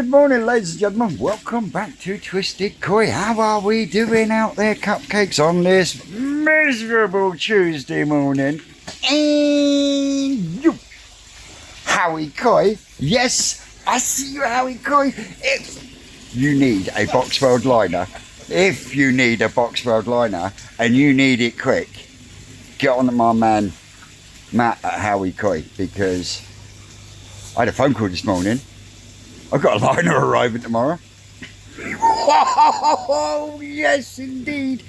Good morning, ladies and gentlemen. Welcome back to Twisted Koi. How are we doing out there, cupcakes, on this miserable Tuesday morning? And you, Howie Koi. Yes, I see you, Howie Koi. If you need a box weld liner, and you need it quick, get on to my man Matt at Howie Koi, because I had a phone call this morning. I've got a liner arriving tomorrow. Oh, yes, indeed.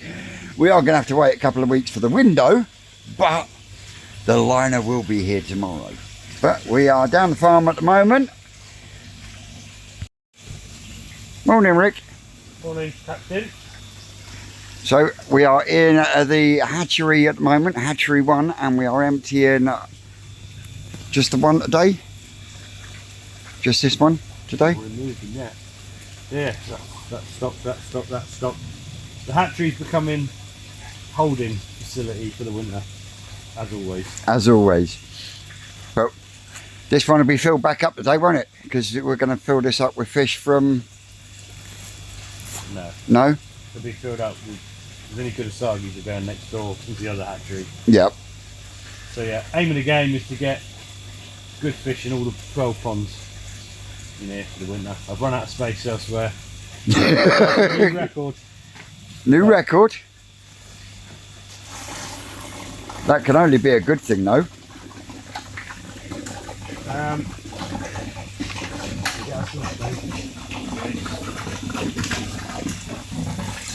We are going to have to wait a couple of weeks for the window, but the liner will be here tomorrow. But we are down the farm at the moment. Morning, Rick. Morning, Captain. So we are in the hatchery at the moment, hatchery 1, and we are emptying just the one today. Just this one today. Yeah, that stopped. The hatchery's becoming holding facility for the winter, as always. As always. But this one will be filled back up today, won't it? Because we're going to fill this up with fish from... No. No? It'll be filled up with any good asagis that go next door into the other hatchery. Yep. So yeah, aim of the game is to get good fish in all the 12 ponds in here for the winter. I've run out of space elsewhere. New record. New record. That can only be a good thing, though.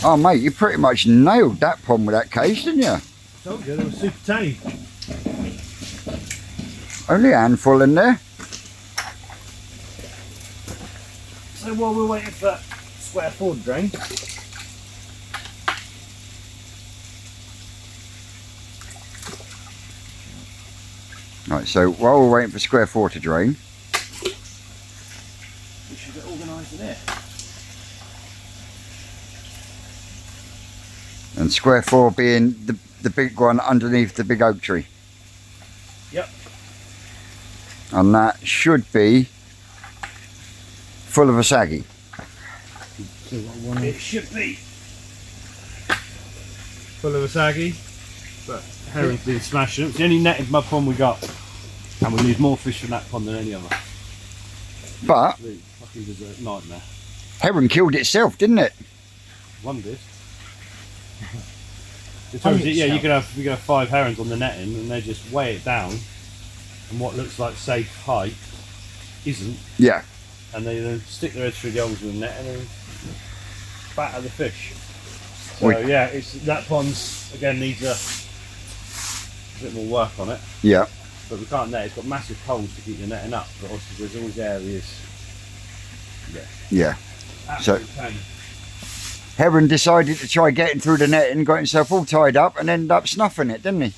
Oh, mate, you pretty much nailed that pond with that cage, didn't you? Told you, they were super tame. Only a handful in there. So while we're waiting for square 4 to drain, Right, so while we're waiting for square 4 to drain, we should get organised in here. and square 4 being the big one underneath the big oak tree. Yep. And that should be full of asagi. It should be full of asagi, but herring's been smashing. It's the only netted mud pond we got, and we need more fish from that pond than any other. But The fucking was a nightmare. herring killed itself, didn't it? One did. Yeah, you could have 5 herons on the netting, and they just weigh it down, and what looks like safe height isn't. Yeah. And they then stick their heads through the holes in the net and then batter the fish. So yeah, that pond's again needs a bit more work on it. Yeah. But we can't net. It's got massive holes to keep the netting up, but obviously there's always areas. Yeah. So Absolute pain. herring decided to try getting through the net and got himself all tied up and ended up snuffing it, didn't he?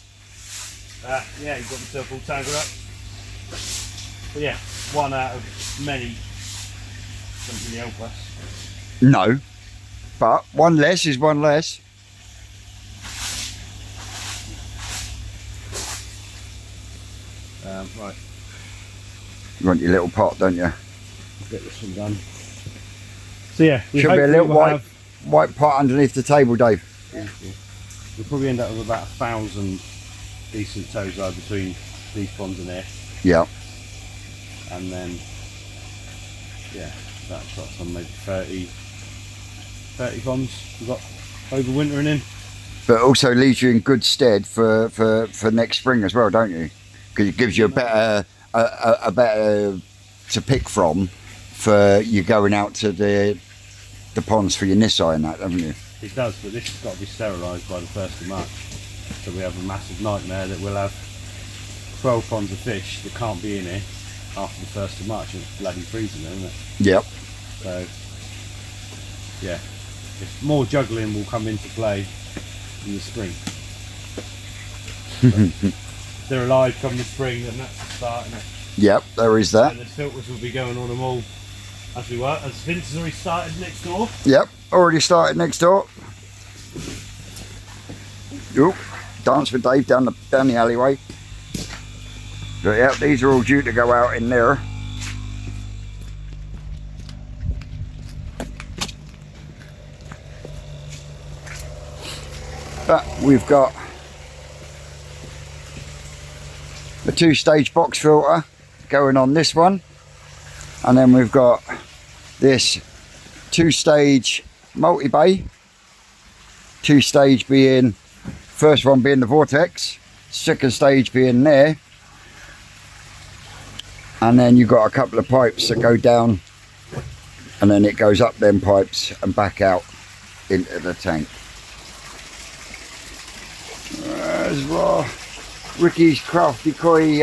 Yeah, he got himself all tangled up. But yeah, one out of many doesn't really help us. No. But one less is one less. Right, You want your little pot, don't you? get this one done. So yeah, Should be a little white pot underneath the table, Dave. We'll probably end up with about 1,000 decent toes between these ponds and there. Yeah. And then yeah, that's on maybe 30 ponds we've got overwintering in. But also leaves you in good stead for next spring as well, don't you? Because it gives you a better to pick from for you going out to the ponds for your Nisai and that, haven't you? It does, but this has got to be sterilised by the 1st of March. So we have a massive nightmare that we'll have 12 ponds of fish that can't be in here after the 1st of March. It's bloody freezing there, isn't it? Yep. So yeah, if more juggling will come into play in the spring. If they're alive come the spring, then that's the start, isn't it? Yep, there is that. And the filters will be going on them all as we work. As Vince has already started next door. Yep, already started next door. Oop, dance with Dave down the alleyway. So yeah, these are all due to go out in there. But we've got the 2-stage box filter going on this one, and then we've got this 2-stage multi-bay. 2-stage being, first one being the vortex, second stage being there, and then you've got a couple of pipes that go down, and then it goes up them pipes and back out into the tank. As well, Ricky's Crafty Koi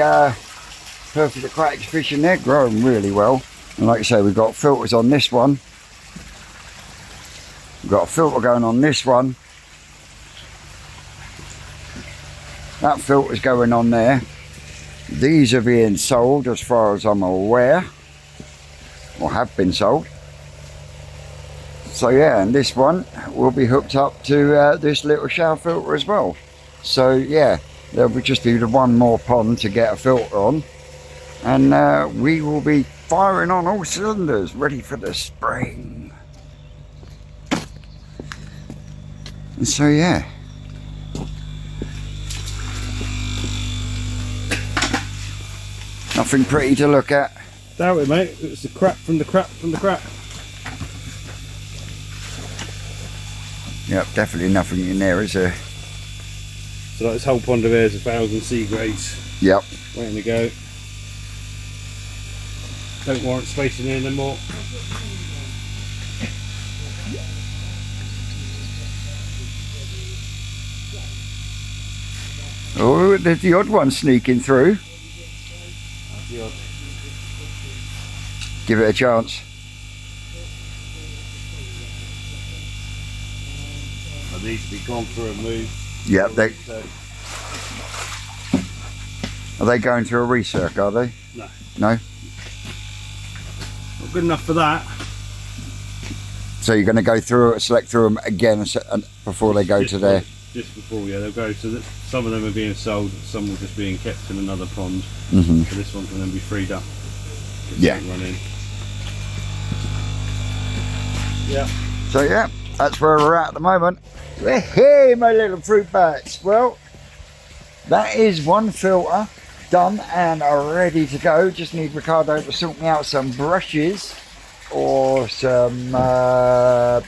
Perfect Aquatic Fish in there, growing really well. And like I say, we've got filters on this one. We've got a filter going on this one. That filter's going on there. These are being sold as far as I'm aware, or have been sold. So yeah, and this one will be hooked up to this little shower filter as well. So yeah, there will just be the one more pond to get a filter on, and we will be firing on all cylinders, ready for the spring. And so yeah, nothing pretty to look at. Doubt it, mate. It's the crap from the crap from the crap. Yep, definitely nothing in there, is there? So like this whole pond of air is 1,000 sea grades. Yep. Waiting to go. Don't warrant spacing in anymore. Oh, there's the odd one sneaking through. That's the odd. Give it a chance. It needs to be gone through and moved. Yep, are they going through a recirc, are they? No. No? Not good enough for that. So you're going to go through, select through them again before they go to there? Just before, yeah, they'll go. So that some of them are being sold, some are just being kept in another pond. Mm-hmm. So this one can then be freed up. Yeah. Running. Yeah. So yeah, that's where we're at the moment. Hey, my little fruit bats. Well, that is one filter done and are ready to go. Just need Ricardo to sort me out some brushes or some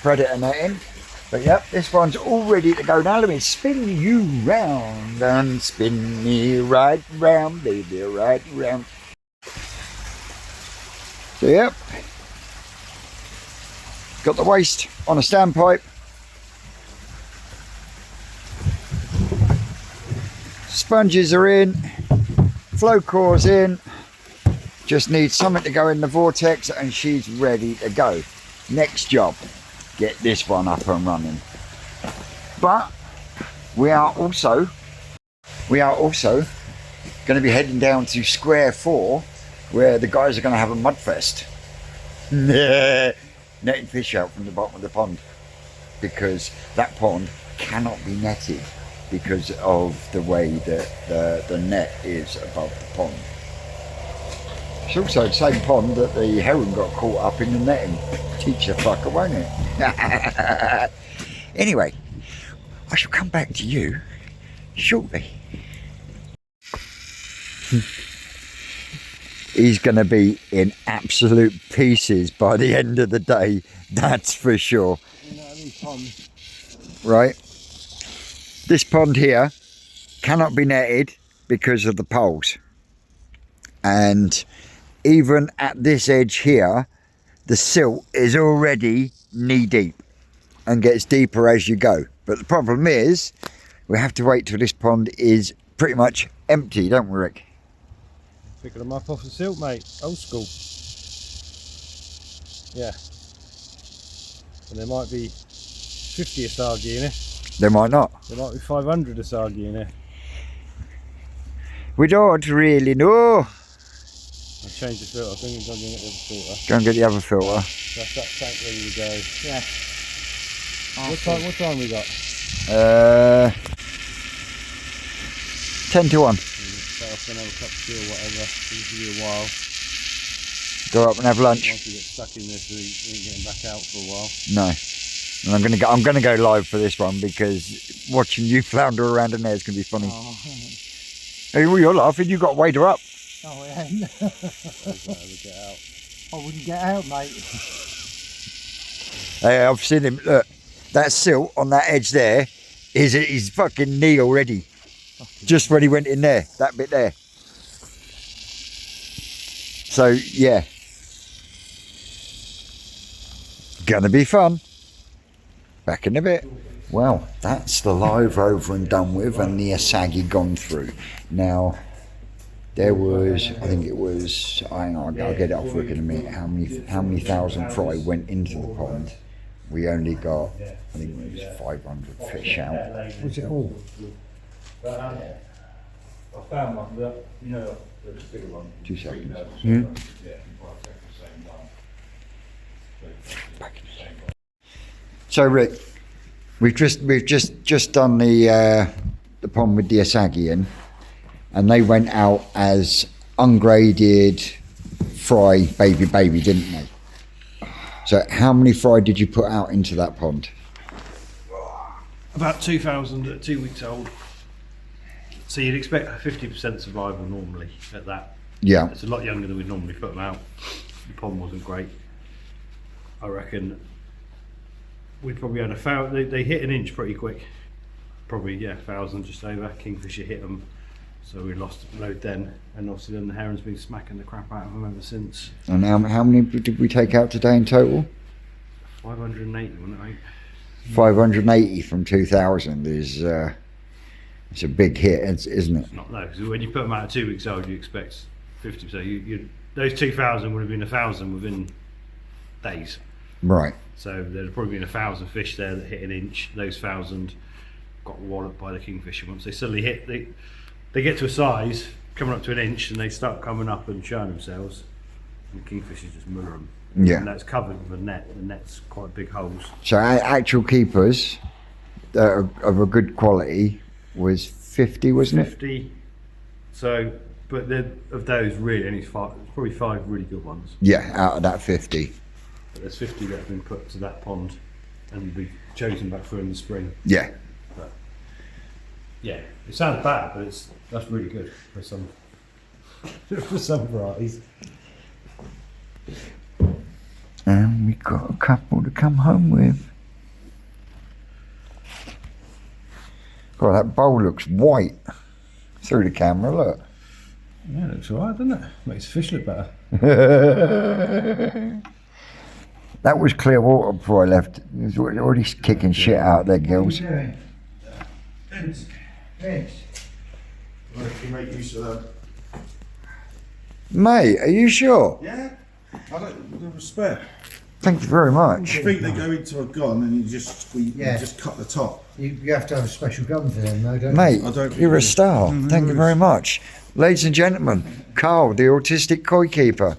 predator netting. But yep, this one's all ready to go now. Let me spin you round and spin me right round, baby, right round. So yep, got the waste on a standpipe. Sponges are in, flow core's in, just need something to go in the vortex and she's ready to go. Next job, get this one up and running. But we are also going to be heading down to Square 4 where the guys are going to have a mud fest. Netting fish out from the bottom of the pond, because that pond cannot be netted because of the way that the net is above the pond. It's also the same pond that the heron got caught up in the netting. Teach a fucker, won't it? Anyway, I shall come back to you shortly. He's going to be in absolute pieces by the end of the day, that's for sure. Right, this pond here cannot be netted because of the poles, and even at this edge here the silt is already knee deep and gets deeper as you go. But the problem is we have to wait till this pond is pretty much empty, don't we, Rick? Picking them up off the silt, mate. Old school. Yeah. And there might be 50 asagi in it. There might not. There might be 500 asagi in it. We don't really know. I'll change the filter. I think I'm going to get the other filter. Go and get the other filter. That's that tank ready to go. Yeah. What time we got? 10 to 1. So I can have a cup of tea or whatever. It'll give you a while. Go up and have lunch. Once we get stuck in this, we ain't getting back out for a while. No. And I'm gonna go live for this one because watching you flounder around in there is gonna be funny. Oh, Hey, well, you're laughing. You got to wade her up. oh I ain't. Get out. I wouldn't get out, mate. Hey, I've seen him. Look, that silt on that edge there is his fucking knee already. Just when he went in there, that bit there. So yeah, gonna be fun. Back in a bit. Well, that's the live over and done with, and the Asagi gone through. Now, there was, I think it was, hang on, I'll get it off work in a minute, how many thousand fry went into the pond. We only got, I think it was 500 fish out. Was it all? I found one, the bigger one. 2 seconds. So Rick, we've just done the pond with the Asagi in, and they went out as ungraded fry baby, didn't they? So how many fry did you put out into that pond? About 2,000 at 2 weeks old. So you'd expect a 50% survival normally at that. Yeah. It's a lot younger than we'd normally put them out. The pond wasn't great. I reckon we'd probably had 1,000. They hit an inch pretty quick. Probably, 1,000 just over. Kingfisher hit them. So we lost a load then. And obviously then the heron's been smacking the crap out of them ever since. And how many did we take out today in total? 580, wasn't it, mate? 580 from 2,000 is it's a big hit, isn't it? Not no, because when you put them out at 2 weeks old, you expect 50%. Those 2,000 would have been 1,000 within days. Right. So there'd probably been 1,000 fish there that hit an inch. Those 1,000 got walloped by the kingfisher. Once they suddenly hit, they get to a size coming up to an inch, and they start coming up and showing themselves. And the kingfishers just muller them. Yeah. And that's covered with a net. The net's quite big holes. So actual keepers that are of a good quality was 50, wasn't it? 50. So, but of those, really, only probably 5 really good ones. Yeah, out of that 50. But there's 50 that have been put to that pond, and we chosen back through in the spring. Yeah. But yeah, it sounds bad, but that's really good for some varieties. And we got a couple to come home with. God, that bowl looks white through the camera, look. Yeah, it looks alright, doesn't it? Makes the fish look better. That was clear water before I left. It was already kicking shit out there, girls. Vince. Well, if you make use of that. Mate, are you sure? Yeah? I don't, there was spare. Thank you very I much. think they go into a gun and you just squeeze, Yeah. you just cut the top. You have to have a special gun for them, though, don't Mate, I don't- you're a star. Thank you very much. Ladies and gentlemen, Carl, the autistic koi keeper.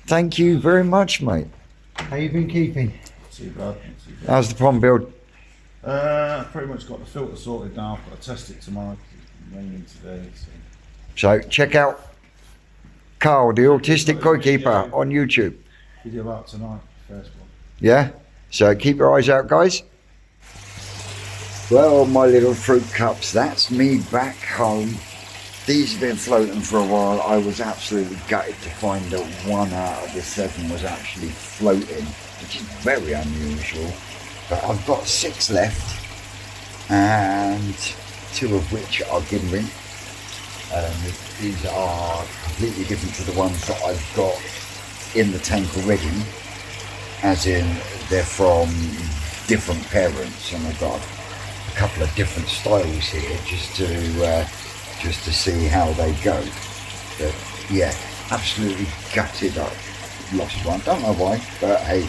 Thank you very much, mate. you? How you been keeping? Too bad. How's the pond build? Pretty much got the filter sorted now. I've got to test it tomorrow. It's raining today. So check out Carl, the autistic koi keeper on YouTube. Video out tonight, first one. Yeah? So keep your eyes out, guys. Well, my little fruit cups, that's me back home. These have been floating for a while. I was absolutely gutted to find that 1 out of the 7 was actually floating, which is very unusual. But I've got 6 left, and 2 of which are gimbling. These are completely different to the ones that I've got in the tank already, as in they're from different parents, and I've got a couple of different styles here just to see how they go. But yeah, absolutely gutted. I lost one, don't know why, but hey,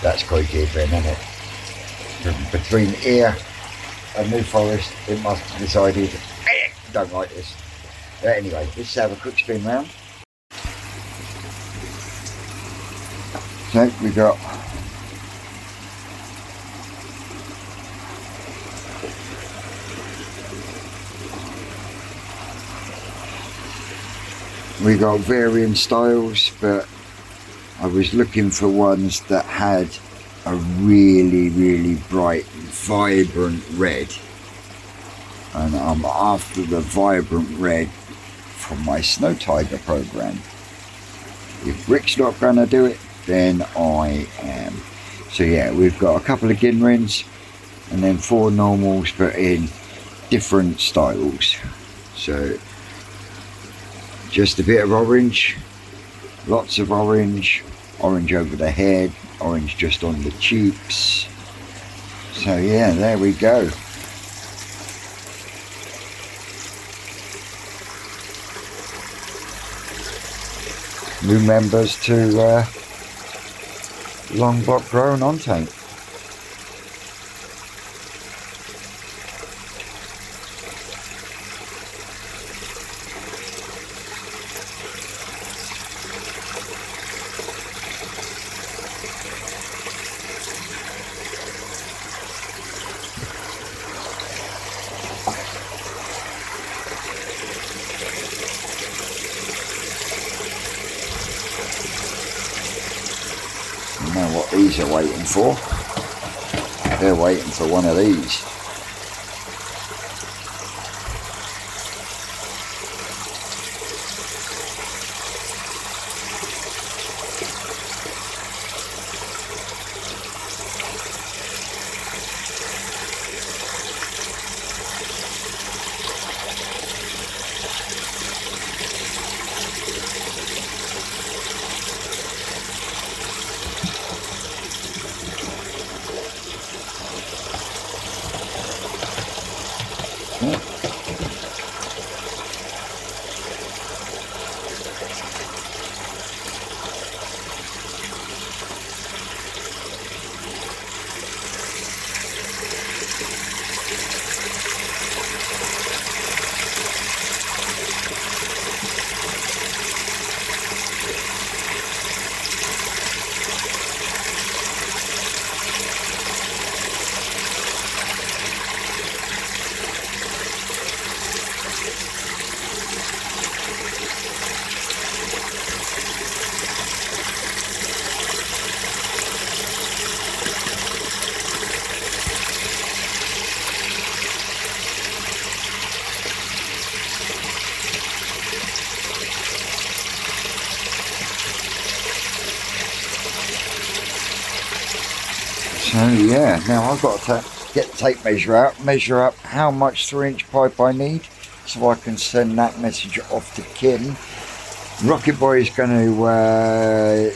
that's koi keeping, isn't it? Between here and New Forest, it must have decided, don't like this. But anyway, let's have a quick spin round. So we got varying styles, but I was looking for ones that had a really, really bright, vibrant red. And I'm after the vibrant red from my Snow Tiger program. If Rick's not going to do it, then I am. So yeah, we've got a couple of Ginrins and then 4 normals, but in different styles. So just a bit of orange, lots of orange, orange over the head, orange just on the cheeks. So yeah, there we go. New members to Long Block Grown on Tank. You know what these are waiting for? They're waiting for one of these. So yeah, now I've got to get the tape measure up how much 3-inch pipe I need, so I can send that message off to Kim. Rocket Boy is going to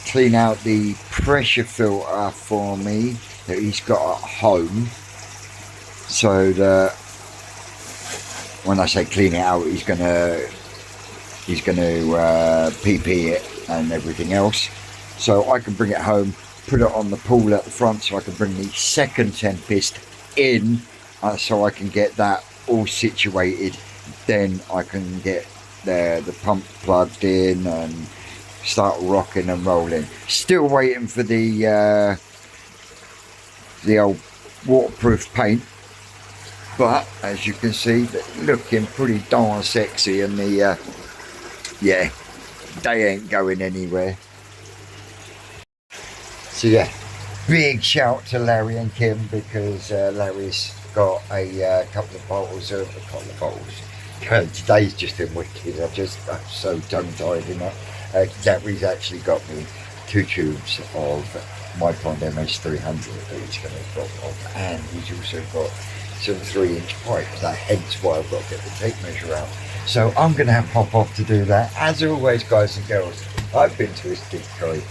clean out the pressure filter for me that he's got at home, so that when I say clean it out, he's going to PP it and everything else, so I can bring it home, put it on the pool at the front, so I can bring the second Tempest in, so I can get that all situated. Then I can get the pump plugged in and start rocking and rolling. Still waiting for the old waterproof paint, but as you can see, they're looking pretty darn sexy, and the yeah, they ain't going anywhere. So yeah, big shout to Larry and Kim, because Larry's got a couple of bottles. Today's just been wicked. I'm so tongue-tied in that. Larry's actually got me 2 tubes of my Pond MS300 that he's going to drop off, and he's also got some 3-inch pipes. That hence why I've got to get the tape measure out. So I'm going to have pop off to do that. As always, guys and girls, I've been Twisted Koi.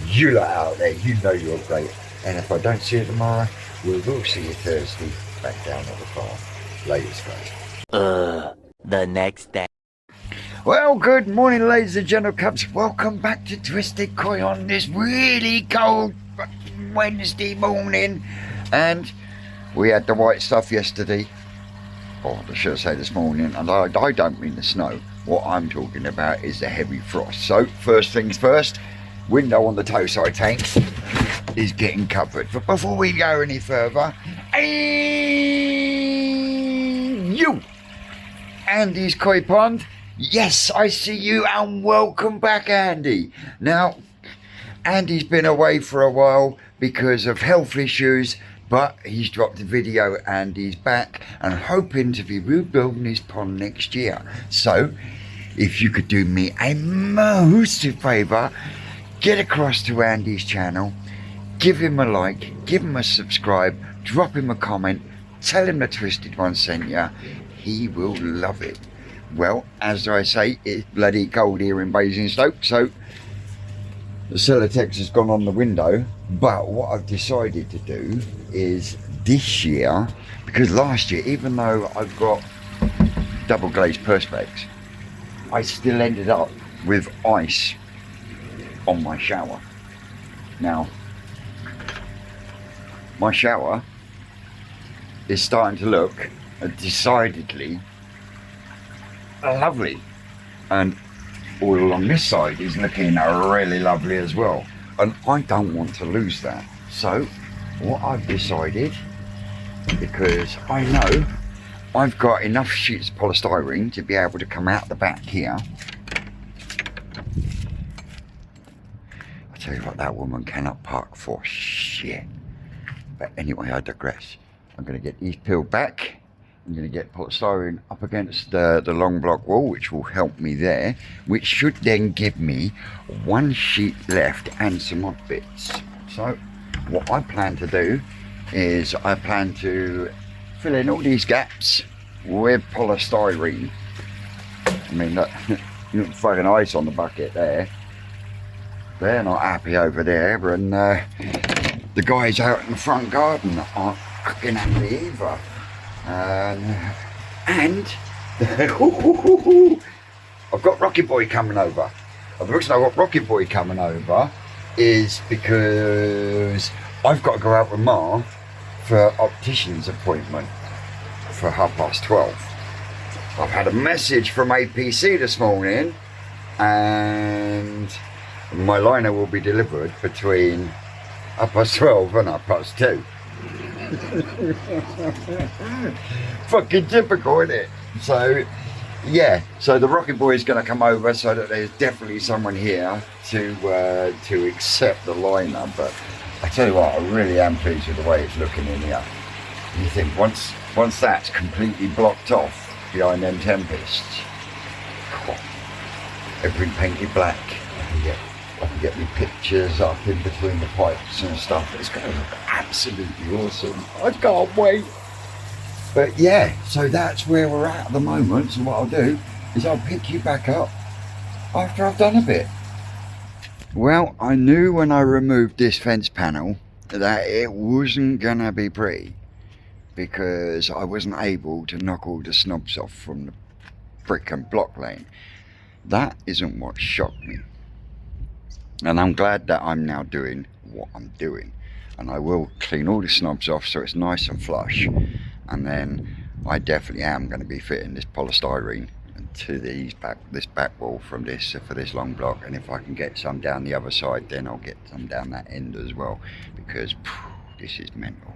You lot out there, you know you're great. And if I don't see you tomorrow, we will see you Thursday back down at the farm. Ladies, guys. The next day. Well, good morning, ladies and gentle cubs. Welcome back to Twisted Koi on this really cold Wednesday morning. And we had the white stuff yesterday. Or I should say this morning. And I don't mean the snow. What I'm talking about is the heavy frost. So, first things first, window on the toe side tank is getting covered. But before we go any further, you, Andy's Koi Pond. Yes, I see you, and welcome back, Andy. Now, Andy's been away for a while because of health issues, but he's dropped a video and he's back and hoping to be rebuilding his pond next year. So if you could do me a massive favour, get across to Andy's channel, give him a like, give him a subscribe, drop him a comment, tell him the Twisted One sent you. He will love it. Well, as I say, it's bloody cold here in Basingstoke, so the Celotex has gone on the window. But what I've decided to do is this year, because last year, even though I've got double glazed perspex, I still ended up with ice on my shower. Now, my shower is starting to look decidedly lovely, and all along this side is looking really lovely as well, and I don't want to lose that. So what I've decided, because I know I've got enough sheets of polystyrene to be able to come out the back here. I tell you what, that woman cannot park for shit. But anyway, I digress. I'm going to get these peeled back. I'm going to get polystyrene up against the long block wall, which will help me there, which should then give me one sheet left and some odd bits. So what I plan to do is I plan to fill in all these gaps with polystyrene. I mean, look, you got fucking ice on the bucket there. They're not happy over there, and the guys out in the front garden aren't cooking happy either. And I've got Rocket Boy coming over. The reason I've got Rocket Boy coming over is because I've got to go out with Ma for optician's appointment for 12:30. I've had a message from APC this morning, and my liner will be delivered between 12:30 and 2:30. Fucking typical, isn't it? So yeah, so the Rocket Boy is going to come over, so that there's definitely someone here to accept the liner. But I tell you what, I really am pleased with the way it's looking in here. You think once that's completely blocked off behind them tempests, everything painted black, I can get my pictures up in between the pipes and stuff. It's going to look absolutely awesome. I can't wait. But yeah, so that's where we're at the moment. So what I'll do is I'll pick you back up after I've done a bit. Well, I knew when I removed this fence panel that it wasn't gonna be pretty, because I wasn't able to knock all the snobs off from the brick and block lane. That isn't what shocked me. And I'm glad that I'm now doing what I'm doing. And I will clean all the snobs off so it's nice and flush. And then I definitely am going to be fitting this polystyrene to this back wall from this for this long block. And if I can get some down the other side, then I'll get some down that end as well, because this is mental.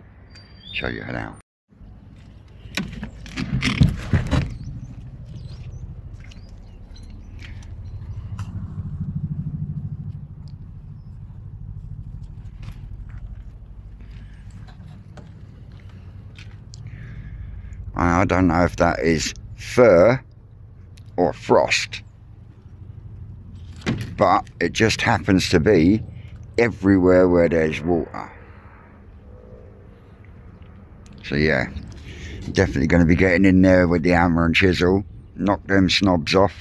Show you now. I don't know if that is fur or frost, but it just happens to be everywhere where there's water. So yeah, definitely going to be getting in there with the hammer and chisel, knock them snobs off,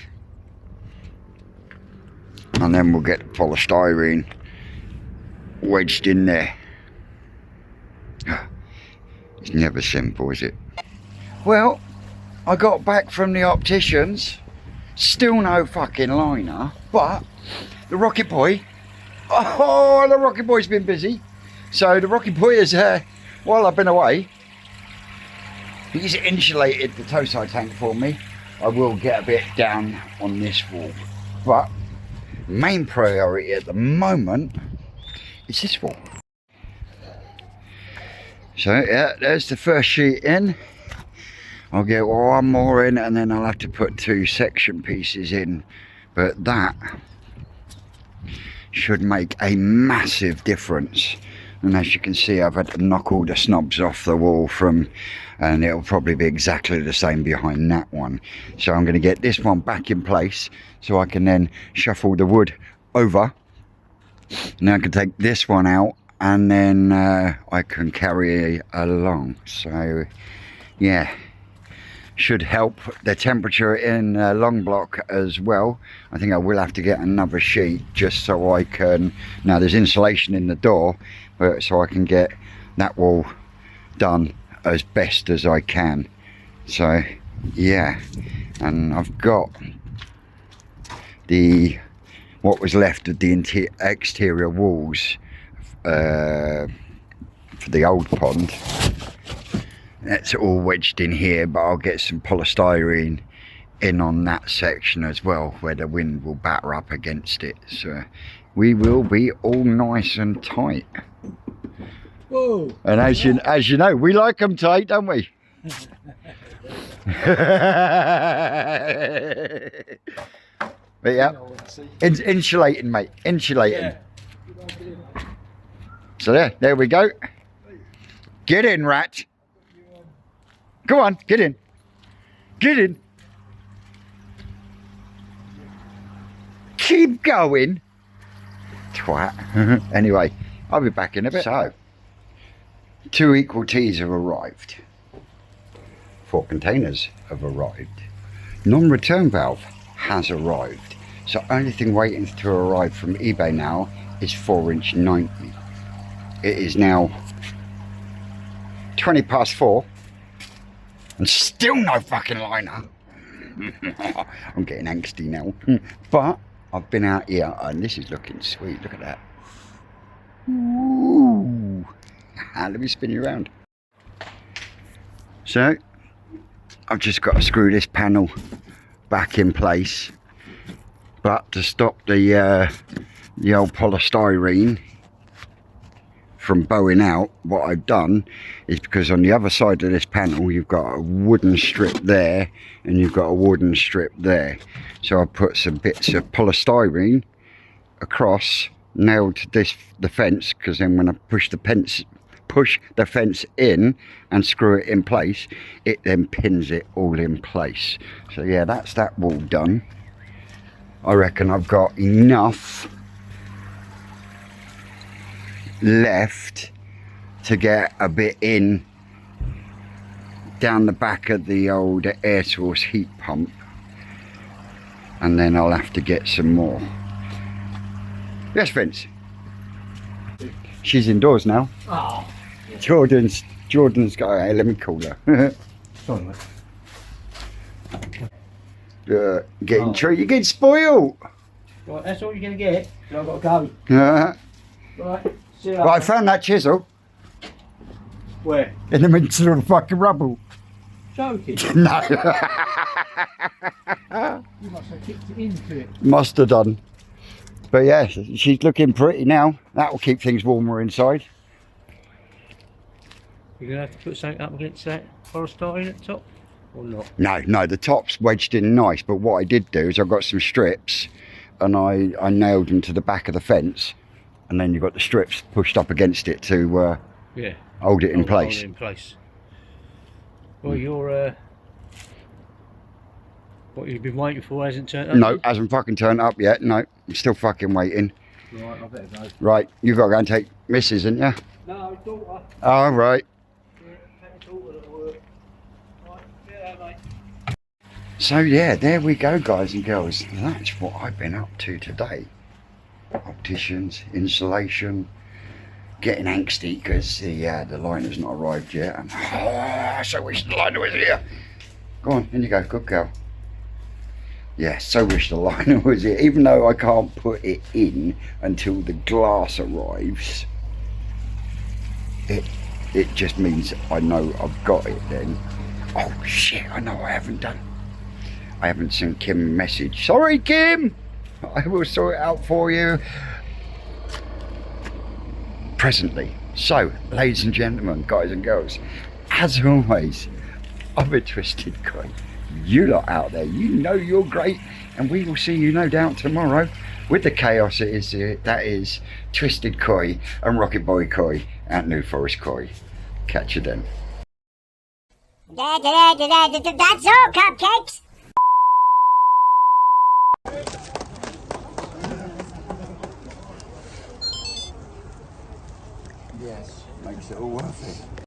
and then we'll get the polystyrene wedged in there. It's never simple, is it? Well, I got back from the opticians, still no fucking liner, but the Rocket Boy, the Rocket Boy's been busy. So the Rocket Boy is, while I've been away, he's insulated the toe side tank for me. I will get a bit down on this wall, but main priority at the moment is this wall. So yeah, there's the first sheet in. I'll get one more in, and then I'll have to put 2 section pieces in, but that should make a massive difference. And as you can see, I've had to knock all the snobs off the wall and it'll probably be exactly the same behind that one. So I'm going to get this one back in place so I can then shuffle the wood over. And I can take this one out and then I can carry along. So yeah, should help the temperature in long block as well. I think I will have to get another sheet just so I can, now there's insulation in the door, but so I can get that wall done as best as I can. So yeah, and I've got the what was left of the exterior walls for the old pond. That's all wedged in here, but I'll get some polystyrene in on that section as well, where the wind will batter up against it. So we will be all nice and tight. Whoa! And as you know, we like them tight, don't we? But yeah, insulating, mate, insulating. Yeah. So there we go. Get in, rat. Go on, get in. Get in. Keep going. Twat. Anyway, I'll be back in a bit. So, 2 equal teas have arrived. 4 containers have arrived. Non-return valve has arrived. So only thing waiting to arrive from eBay now is 4" 90. It is now 20 past 4. And still no fucking liner. I'm getting angsty now. But I've been out here and this is looking sweet. Look at that. Ooh. Let me spin you around. So I've just got to screw this panel back in place. But to stop the old polystyrene from bowing out, what I've done is, because on the other side of this panel you've got a wooden strip there and you've got a wooden strip there, so I put some bits of polystyrene across, nailed to the fence, because then when I push the fence in and screw it in place, it then pins it all in place. So yeah, that's that wall done. I reckon I've got enough left to get a bit in down the back of the old air source heat pump, and then I'll have to get some more. Yes, Vince? She's indoors now. Oh. Jordan's got, hey, let me call her. Sorry, mate. You're getting spoiled. Right, that's all you're going to get. So I've got to go. Right. See you later. Right, I found that chisel. Where? In the middle of the fucking rubble. Joking? No. You must have kicked it into it. Must have done. But yeah, she's looking pretty now. That will keep things warmer inside. You're going to have to put something up against that polystyrene at the top? Or not? No, the top's wedged in nice, but what I did do is I've got some strips and I nailed them to the back of the fence, and then you've got the strips pushed up against it to hold it in place. Hold it in place. Well, you're what you've been waiting for hasn't turned up? No, hasn't fucking turned up yet. No, I'm still fucking waiting. Right, I better go. Right, you've got to go and take Mrs, haven't you? No, daughter. Oh, right. Yeah, take my daughter to work. Right, yeah, mate. So yeah, there we go, guys and girls. That's what I've been up to today. Opticians, insulation, getting angsty because the liner's not arrived yet. And I so wish the liner was here. Go on, in you go, good girl. Yeah, so wish the liner was here, even though I can't put it in until the glass arrives. It just means I know I've got it then. Oh shit, I know I haven't done. I haven't sent Kim a message. Sorry, Kim! I will sort it out for you presently. So, ladies and gentlemen, guys and girls, as always, I'm a Twisted Koi. You lot out there, you know you're great, and we will see you no doubt tomorrow with the chaos it is here. That is Twisted Koi and Rocket Boy Koi at New Forest Koi. Catch you then. That's all, cupcakes. Yes, makes it all worth it.